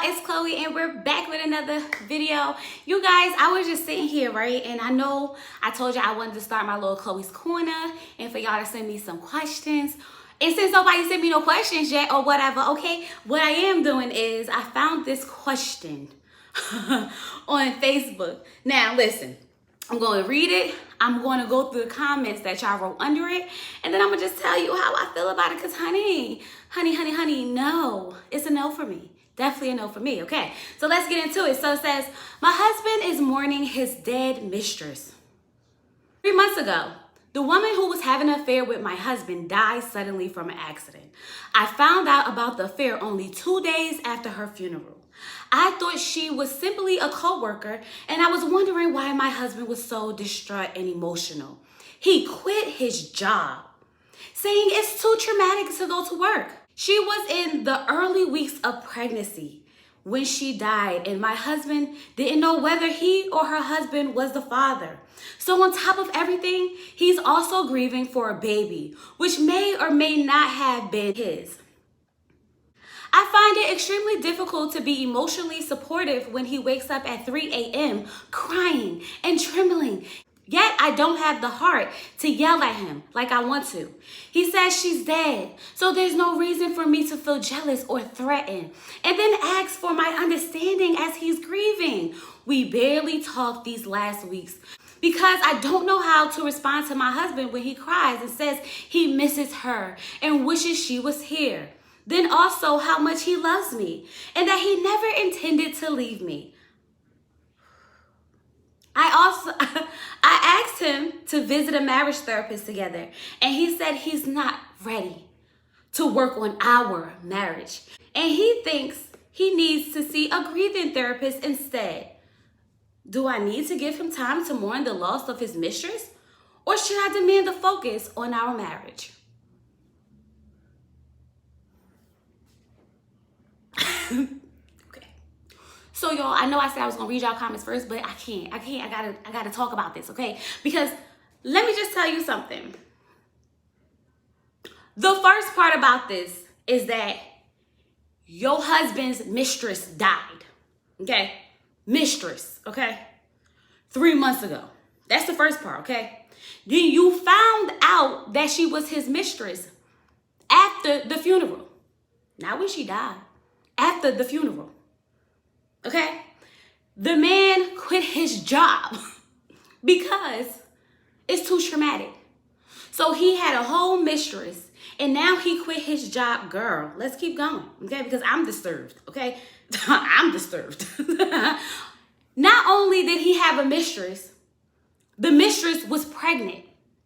it's Chloe and we're back with another video. You guys, I was just sitting here, right? And I know I told you I wanted to start my little Chloe's Corner and for y'all to send me some questions. And since nobody sent me no questions yet or whatever, okay, what I am doing is I found this question on Facebook. Now, listen, I'm going to read it. I'm going to go through the comments that y'all wrote under it. And then I'm going to just tell you how I feel about it. Because, honey, no. It's a no for me. Definitely a no for me. Okay, so let's get into it. So it says, my husband is mourning his dead mistress. 3 months ago, the woman who was having an affair with my husband died suddenly from an accident. I found out about the affair only 2 days after her funeral. I thought she was simply a co-worker, and I was wondering why my husband was so distraught and emotional. He quit his job, saying it's too traumatic to go to work. She was in the early weeks of pregnancy when she died, and my husband didn't know whether he or her husband was the father. So on top of everything, he's also grieving for a baby, which may or may not have been his. I find it extremely difficult to be emotionally supportive when he wakes up at 3 a.m. crying and trembling. Yet I don't have the heart to yell at him like I want to. He says she's dead, so there's no reason for me to feel jealous or threatened. And then asks for my understanding as he's grieving. We barely talked these last weeks because I don't know how to respond to my husband when he cries and says he misses her and wishes she was here. Then also how much he loves me and that he never intended to leave me. I asked him to visit a marriage therapist together, and he said he's not ready to work on our marriage. And he thinks he needs to see a grieving therapist instead. Do I need to give him time to mourn the loss of his mistress, or should I demand the focus on our marriage? So y'all, I know I said I was gonna read y'all comments first, but I can't. I gotta talk about this, okay? Because let me just tell you something. The first part about this is that your husband's mistress died, okay? Mistress, okay? 3 months ago. That's the first part, okay? Then you found out that she was his mistress after the funeral. Not when she died, after the funeral. Okay, the man quit his job because it's too traumatic. So he had a whole mistress and now he quit his job. Girl, let's keep going, okay? Because I'm disturbed, okay? I'm disturbed. Not only did he have a mistress, the mistress was pregnant,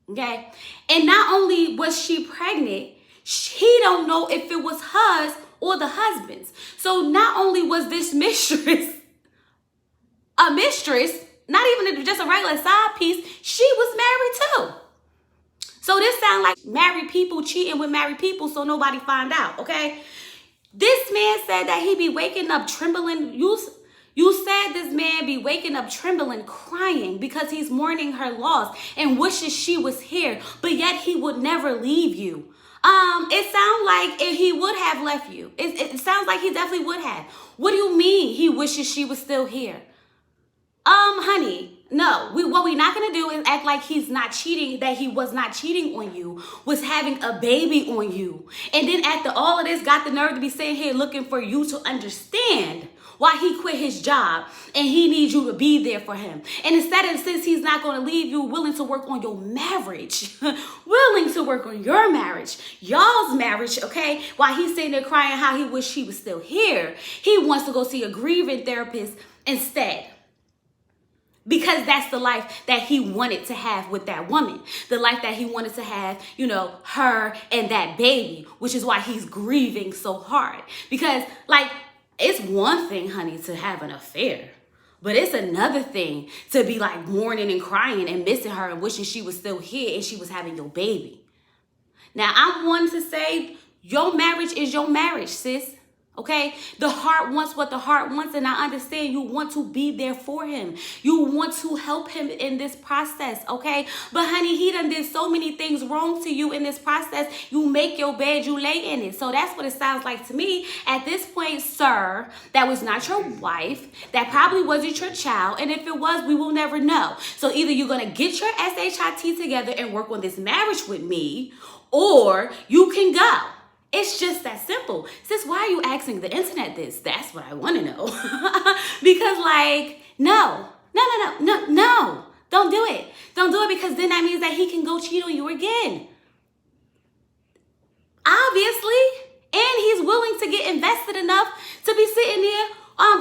okay? And not only was she pregnant, he don't know if it was hers or the husband's. So not only was this mistress a mistress, not even just a regular side piece, she was married too. So this sounds like married people cheating with married people so nobody find out, okay? This man said that he be waking up trembling. You said this man be waking up trembling, crying because he's mourning her loss and wishes she was here, but yet he would never leave you. It sounds like if he would have left you. It sounds like he definitely would have. What do you mean he wishes she was still here? Honey, no. What we're not gonna do is act like he's not cheating, that he was not cheating on you, was having a baby on you. And then after all of this, got the nerve to be sitting here looking for you to understand why he quit his job and he needs you to be there for him. And instead of, since he's not going to leave you, willing to work on your marriage, willing to work on your marriage, y'all's marriage, okay? While he's sitting there crying how he wished he was still here, he wants to go see a grieving therapist instead. Because that's the life that he wanted to have with that woman. The life that he wanted to have, you know, her and that baby, which is why he's grieving so hard. Because, like, it's one thing, honey, to have an affair, but it's another thing to be like mourning and crying and missing her and wishing she was still here and she was having your baby. Now, I'm one to say your marriage is your marriage, sis. Okay, the heart wants what the heart wants, and I understand you want to be there for him. You want to help him in this process, okay? But honey, he done did so many things wrong to you in this process. You make your bed, you lay in it. So that's what it sounds like to me. At this point, sir, that was not your wife. That probably wasn't your child. And if it was, we will never know. So either you're going to get your SHIT together and work on this marriage with me, or you can go. It's just that simple. Sis, why are you asking the internet this? That's what I want to know. Because like, no. Don't do it. Don't do it, because then that means that he can go cheat on you again. Obviously. And he's willing to get invested enough to be sitting there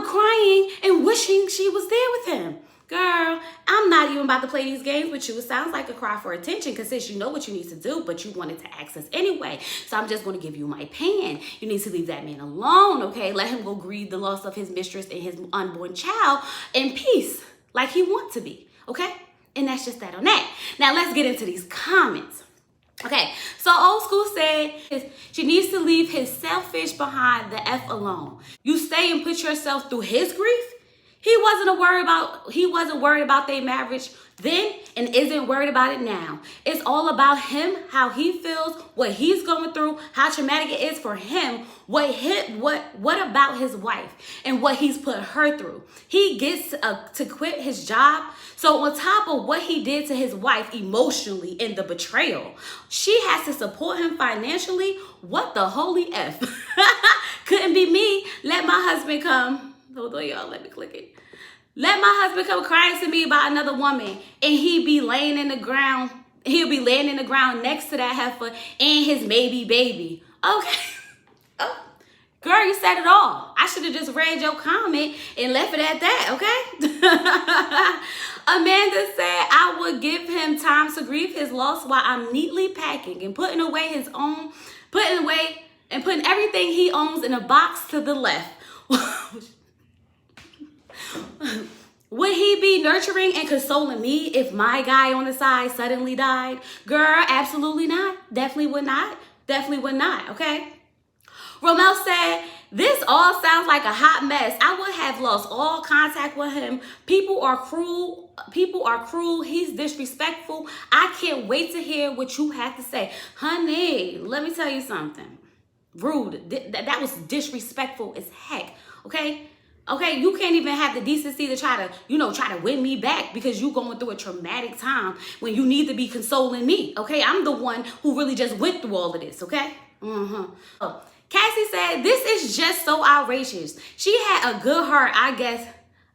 crying and wishing she was there with him. Girl, I'm not even about to play these games with you. It sounds like a cry for attention, because sis, you know what you need to do, but you wanted to access anyway. So I'm just going to give you my opinion. You need to leave that man alone, okay? Let him go grieve the loss of his mistress and his unborn child in peace, like he wants to be, okay? And that's just that on that. Now let's get into these comments. Okay, so old school said she needs to leave his selfish behind the F alone. You stay and put yourself through his grief. He wasn't worried about their marriage then and isn't worried about it now. It's all about him, how he feels, what he's going through, how traumatic it is for him, what about his wife and what he's put her through. He gets to quit his job. So on top of what he did to his wife emotionally in the betrayal, she has to support him financially. What the holy F? Couldn't be me. Let my husband come. Hold on, y'all. Let me click it. Let my husband come crying to me about another woman, and he be laying in the ground. He'll be laying in the ground next to that heifer and his maybe baby. Okay. Oh, girl, you said it all. I should have just read your comment and left it at that, okay? Amanda said, I would give him time to grieve his loss while I'm neatly packing and putting everything he owns in a box to the left. Would he be nurturing and consoling me if my guy on the side suddenly died? Girl, absolutely not. Definitely would not. Definitely would not, okay? Romel said, this all sounds like a hot mess. I would have lost all contact with him. People are cruel. He's disrespectful. I can't wait to hear what you have to say. Honey, let me tell you something. Rude. That was disrespectful as heck, okay? Okay, you can't even have the decency to try to win me back because you going through a traumatic time when you need to be consoling me, okay? I'm the one who really just went through all of this, okay? Oh, Cassie said, this is just so outrageous. She had a good heart, I guess.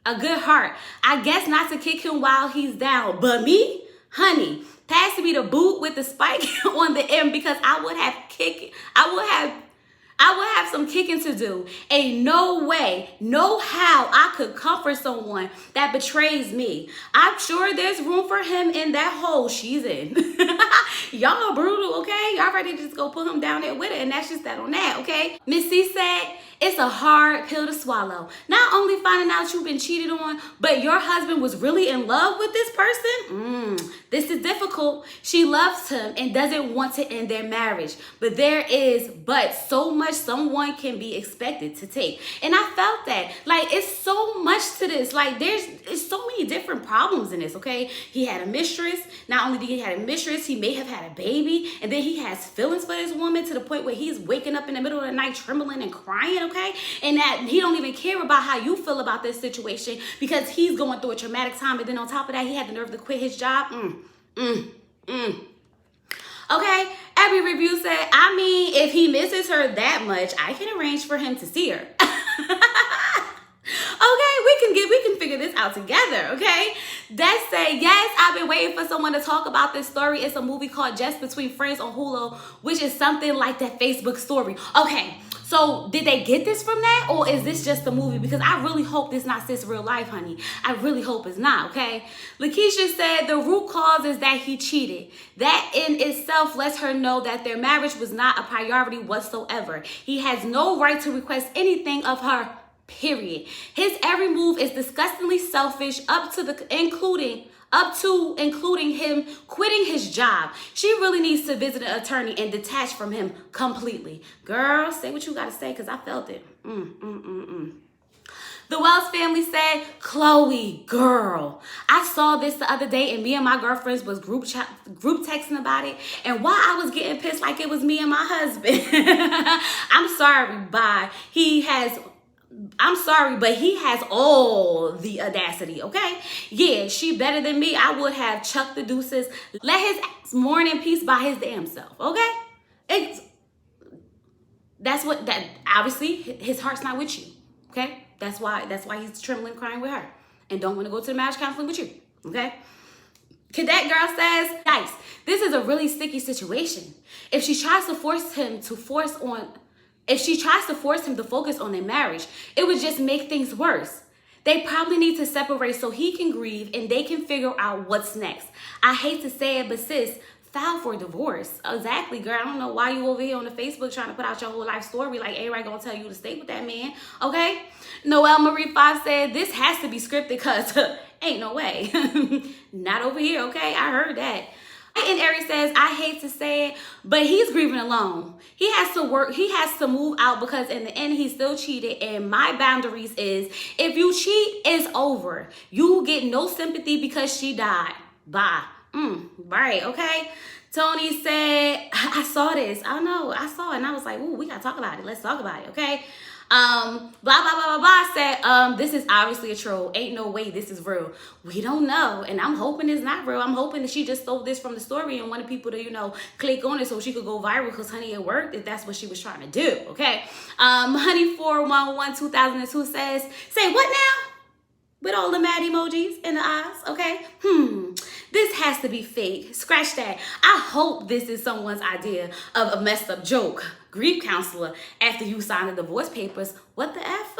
A good heart. I guess not to kick him while he's down. But me? Honey, pass me the boot with the spike on the end, because I would have some kicking to do. Ain't no way, no how I could comfort someone that betrays me. I'm sure there's room for him in that hole she's in. Y'all brutal, okay? Y'all ready to just go put him down there with it, and that's just that on that, okay? Miss C said, it's a hard pill to swallow. Not only finding out you've been cheated on, but your husband was really in love with this person. This is difficult. She loves him and doesn't want to end their marriage. But there is so much someone can be expected to take. And I felt that. Like, it's so much to this. Like, it's so many different problems in this, okay? He had a mistress. Not only did he have a mistress, he may have had a baby. And then he has feelings for this woman to the point where he's waking up in the middle of the night trembling and crying, okay? And that he don't even care about how you feel about this situation because he's going through a traumatic time. And then on top of that, he had the nerve to quit his job. Okay, every review said, I mean, if he misses her that much, I can arrange for him to see her. Okay, we can figure this out together, okay? That say, yes, I've been waiting for someone to talk about this story. It's a movie called Just Between Friends on Hulu, which is something like that Facebook story. Okay, so did they get this from that, or is this just a movie? Because I really hope this not sis real life, honey. I really hope it's not, okay? Lakeisha said the root cause is that he cheated. That in itself lets her know that their marriage was not a priority whatsoever. He has no right to request anything of her, period. His every move is disgustingly selfish, including him quitting his job. She really needs to visit an attorney and detach from him completely. Girl, say what you gotta say, because I felt it. The Wells family said, Chloe, girl, I saw this the other day and me and my girlfriends was group texting about it. And while I was getting pissed like it was me and my husband, I'm sorry, I'm sorry, but he has all the audacity, okay? Yeah, she better than me. I would have chucked the deuces. Let his ass mourn in peace by his damn self, okay? That obviously his heart's not with you, okay? That's why he's trembling, crying with her, and don't want to go to the marriage counseling with you. Okay. Cadet girl says, "Nice. This is a really sticky situation. If she tries to force him to focus on their marriage, it would just make things worse. They probably need to separate so he can grieve and they can figure out what's next. I hate to say it, but sis, file for divorce." Exactly, girl. I don't know why you over here on the Facebook trying to put out your whole life story like everybody gonna tell you to stay with that man, okay? Noelle Marie 5 said, "This has to be scripted because ain't no way." Not over here, okay? I heard that. And Aries says, "I hate to say it, but he's grieving alone. He has to move out because in the end, he still cheated. And my boundaries is, if you cheat, it's over. You get no sympathy because she died. Bye." Right, okay. Tony said, I saw this. I know, I saw it. And I was like, ooh, we got to talk about it. Let's talk about it, okay? Blah, blah, blah, blah, blah said, this is obviously a troll. Ain't no way this is real. We don't know. And I'm hoping it's not real. I'm hoping that she just stole this from the story and wanted people to, click on it so she could go viral because, honey, it worked if that's what she was trying to do, okay? Honey 411 2002 says, say what now? With all the mad emojis in the eyes, okay? This has to be fake. Scratch that. I hope this is someone's idea of a messed up joke. Grief counselor, after you sign the divorce papers, what the F?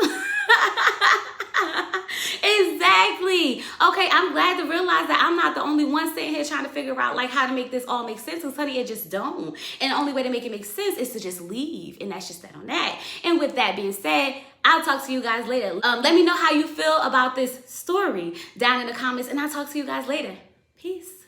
Exactly. Okay, I'm glad to realize that I'm not the only one sitting here trying to figure out how to make this all make sense. Because honey, it just don't. And the only way to make it make sense is to just leave. And that's just that on that. And with that being said, I'll talk to you guys later. Let me know how you feel about this story down in the comments. And I'll talk to you guys later. Peace.